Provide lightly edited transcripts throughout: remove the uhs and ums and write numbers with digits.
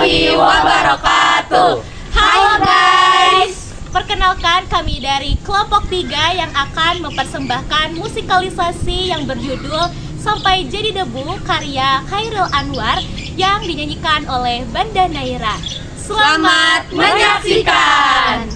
warahmatullahi wabarakatuh. Halo guys, perkenalkan kami dari kelompok 3 yang akan mempersembahkan musikalisasi yang berjudul Sampai Jadi Debu karya Khairil Anwar yang dinyanyikan oleh Banda Naira. Selamat menyaksikan.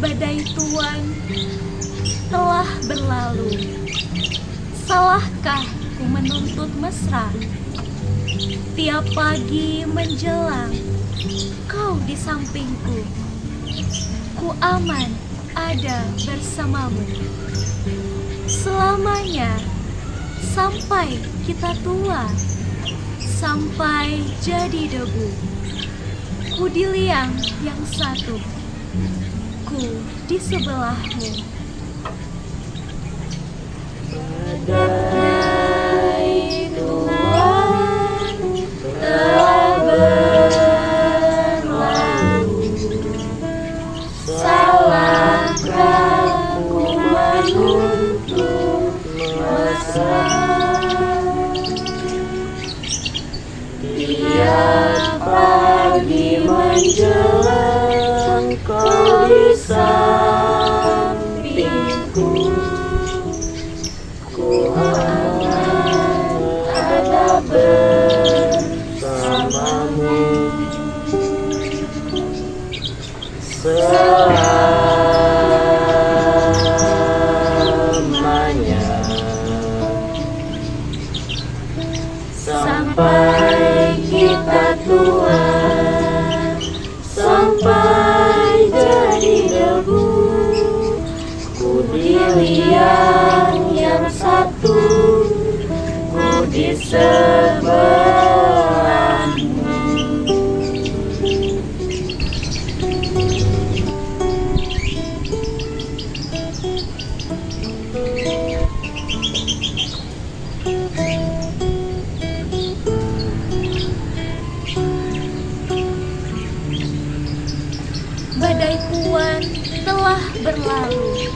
Badai tuan telah berlalu. Salahkah ku menuntut mesra? Tiap pagi menjelang, kau di sampingku. Ku aman ada bersamamu selamanya, sampai kita tua, sampai jadi debu. Ku di liang yang satu, ku di sebelahmu. Badai tuan telah berlalu. Salahkah ku menuntut mesra? Tiap pagi menjelang kau di sampingku. Ku aman ada bersamamu selamanya, sampai kita tua, sampai jadi debu. Ku di liang yang satu, ku di sebelahmu. Badai tuan telah berlalu.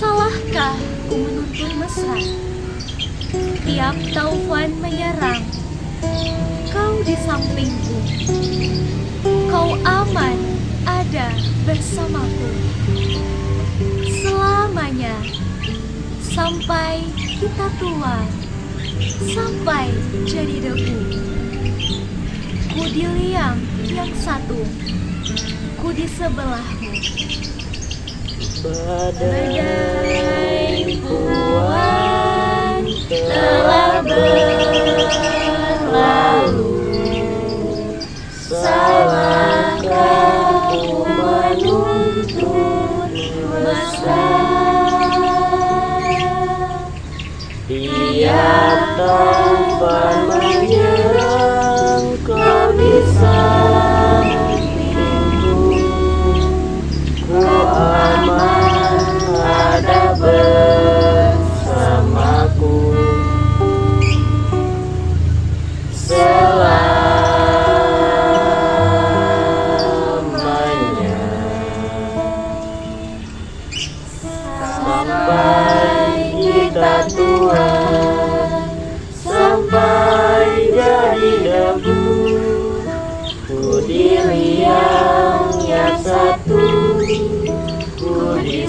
Salahkah ku menuntut mesra? Tiap taufan menyerang, kau di sampingku. Kau aman ada bersamaku selamanya, sampai kita tua, sampai jadi debu. Ku di liang yang satu, ku di sebelahmu. Badai tuan telah berlalu. Salahkah ku menuntut mesra? Tiap taufan menyerang, kau di sampingku. Ku aman ada bersamaku selamanya, sampai kita tua, sampai jadi debu. Ku di liang yang satu, ku di